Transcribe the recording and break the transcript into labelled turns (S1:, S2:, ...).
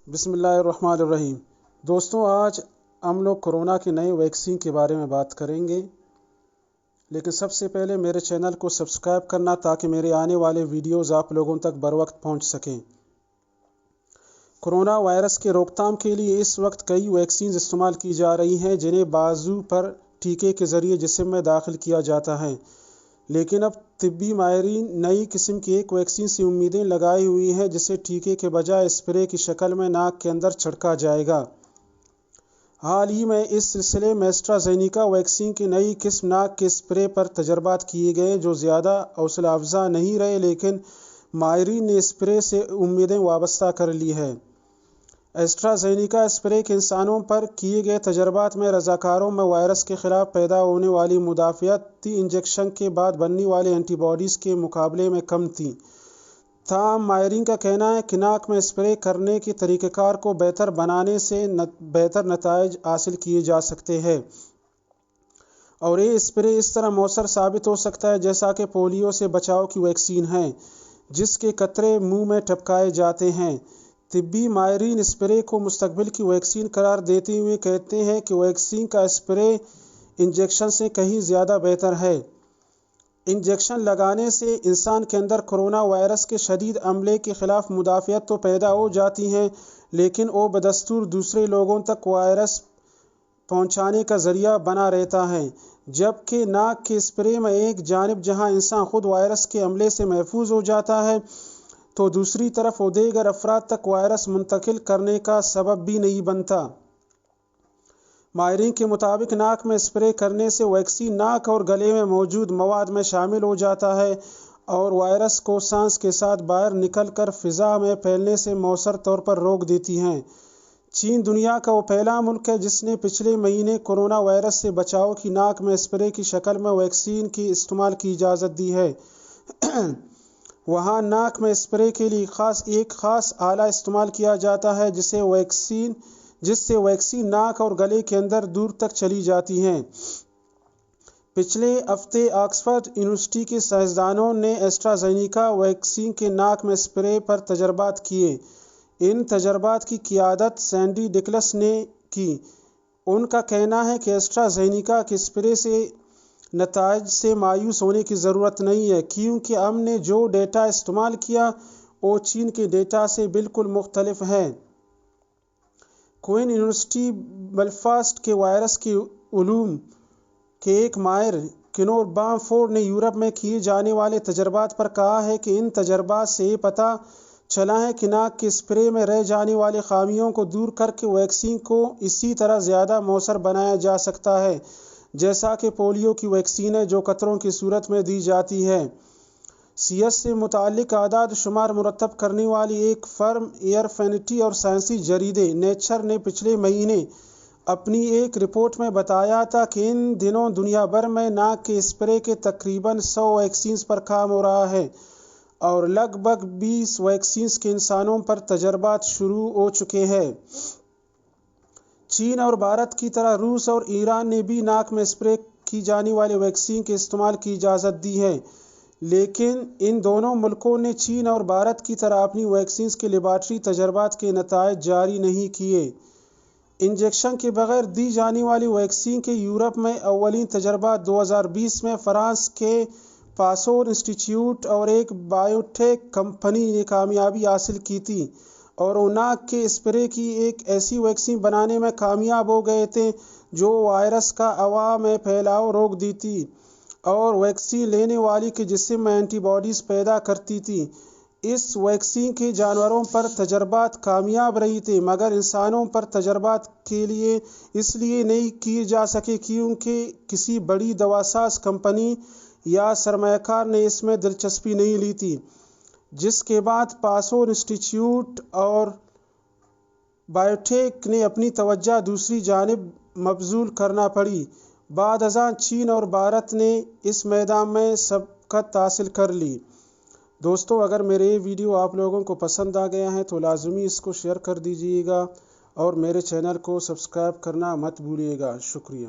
S1: بسم اللہ الرحمن الرحیم۔ دوستوں، آج ہم لوگ کرونا کے نئے ویکسین کے بارے میں بات کریں گے، لیکن سب سے پہلے میرے چینل کو سبسکرائب کرنا تاکہ میرے آنے والے ویڈیوز آپ لوگوں تک بر وقت پہنچ سکیں۔ کرونا وائرس کے روک تھام کے لیے اس وقت کئی ویکسینز استعمال کی جا رہی ہیں جنہیں بازو پر ٹیکے کے ذریعے جسم میں داخل کیا جاتا ہے، لیکن اب طبی ماہرین نئی قسم کی ایک ویکسین سے امیدیں لگائی ہوئی ہیں جسے ٹیکے کے بجائے اسپرے کی شکل میں ناک کے اندر چھڑکا جائے گا۔ حال ہی میں اس سلسلے میں ایسٹرازینیکا ویکسین کی نئی قسم ناک کے اسپرے پر تجربات کیے گئے جو زیادہ حوصلہ افزا نہیں رہے، لیکن ماہرین نے اسپرے سے امیدیں وابستہ کر لی ہیں۔ ایسٹرازینیکا اسپرے کے انسانوں پر کیے گئے تجربات میں رضاکاروں میں وائرس کے خلاف پیدا ہونے والی مدافعتی انجیکشن کے بعد بننے والی اینٹی باڈیز کے مقابلے میں کم تھیں۔ تاہم ماہرین کا کہنا ہے کہ ناک میں اسپرے کرنے کے طریقہ کار کو بہتر بنانے سے بہتر نتائج حاصل کیے جا سکتے ہیں، اور یہ اسپرے اس طرح مؤثر ثابت ہو سکتا ہے جیسا کہ پولیو سے بچاؤ کی ویکسین ہے جس کے قطرے منہ میں ٹپکائے جاتے ہیں۔ طبی ماہرین اسپرے کو مستقبل کی ویکسین قرار دیتے ہوئے کہتے ہیں کہ ویکسین کا اسپرے انجیکشن سے کہیں زیادہ بہتر ہے۔ انجیکشن لگانے سے انسان کے اندر کرونا وائرس کے شدید حملے کے خلاف مدافعت تو پیدا ہو جاتی ہے، لیکن وہ بدستور دوسرے لوگوں تک وائرس پہنچانے کا ذریعہ بنا رہتا ہے، جبکہ ناک کے اسپرے میں ایک جانب جہاں انسان خود وائرس کے حملے سے محفوظ ہو جاتا ہے تو دوسری طرف وہ دیگر افراد تک وائرس منتقل کرنے کا سبب بھی نہیں بنتا۔ ماہرین کے مطابق ناک میں اسپرے کرنے سے ویکسین ناک اور گلے میں موجود مواد میں شامل ہو جاتا ہے اور وائرس کو سانس کے ساتھ باہر نکل کر فضا میں پھیلنے سے مؤثر طور پر روک دیتی ہے۔ چین دنیا کا وہ پہلا ملک ہے جس نے پچھلے مہینے کورونا وائرس سے بچاؤ کی ناک میں اسپرے کی شکل میں ویکسین کی استعمال کی اجازت دی ہے۔ وہاں ناک میں اسپرے کے لیے ایک خاص آلہ استعمال کیا جاتا ہے جس سے ویکسین ناک اور گلے کے اندر دور تک چلی جاتی ہے۔ پچھلے ہفتے آکسفورڈ یونیورسٹی کے سائنسدانوں نے ایسٹرازینیکا ویکسین کے ناک میں اسپرے پر تجربات کیے۔ ان تجربات کی قیادت سینڈی ڈگلس نے کی۔ ان کا کہنا ہے کہ ایسٹرازینیکا کے اسپرے سے نتائج سے مایوس ہونے کی ضرورت نہیں ہے، کیونکہ ہم نے جو ڈیٹا استعمال کیا وہ چین کے ڈیٹا سے بالکل مختلف ہے۔ کوئن یونیورسٹی بیلفاسٹ کے وائرس کے علوم کے ایک ماہر کنور بامفورڈ نے یورپ میں کیے جانے والے تجربات پر کہا ہے کہ ان تجربات سے یہ پتہ چلا ہے کہ ناک کے اسپرے میں رہ جانے والی خامیوں کو دور کر کے ویکسین کو اسی طرح زیادہ مؤثر بنایا جا سکتا ہے جیسا کہ پولیو کی ویکسین ہے جو قطروں کی صورت میں دی جاتی ہے۔ صحت سے متعلق اعداد و شمار مرتب کرنے والی ایک فرم ایئرفینٹی اور سائنسی جریدے نیچر نے پچھلے مہینے اپنی ایک رپورٹ میں بتایا تھا کہ ان دنوں دنیا بھر میں ناک کے اسپرے کے تقریباً 100 ویکسینز پر کام ہو رہا ہے اور لگ بھگ 20 ویکسینز کے انسانوں پر تجربات شروع ہو چکے ہیں۔ چین اور بھارت کی طرح روس اور ایران نے بھی ناک میں اسپرے کی جانے والی ویکسین کے استعمال کی اجازت دی ہے، لیکن ان دونوں ملکوں نے چین اور بھارت کی طرح اپنی ویکسینز کے لیبارٹری تجربات کے نتائج جاری نہیں کیے۔ انجیکشن کے بغیر دی جانے والی ویکسین کے یورپ میں اولین تجربات 2020 میں فرانس کے پاسور انسٹی ٹیوٹ اور ایک بائیوٹیک کمپنی نے کامیابی حاصل کی تھی، اور وہ ناک کے اسپرے کی ایک ایسی ویکسین بنانے میں کامیاب ہو گئے تھے جو وائرس کا ہوا میں پھیلاؤ روک دیتی اور ویکسین لینے والے کے جسم میں اینٹی باڈیز پیدا کرتی تھی۔ اس ویکسین کے جانوروں پر تجربات کامیاب رہی تھے مگر انسانوں پر تجربات کے لیے اس لیے نہیں کیے جا سکے کیونکہ کسی بڑی دواساز کمپنی یا سرمایہ کار نے اس میں دلچسپی نہیں لی تھی، جس کے بعد پاسور انسٹی ٹیوٹ اور بائیوٹیک نے اپنی توجہ دوسری جانب مبذول کرنا پڑی۔ بعد ازاں چین اور بھارت نے اس میدان میں سبقت حاصل کر لی۔ دوستو، اگر میرے یہ ویڈیو آپ لوگوں کو پسند آ گیا ہے تو لازمی اس کو شیئر کر دیجیے گا اور میرے چینل کو سبسکرائب کرنا مت بھولیے گا۔ شکریہ۔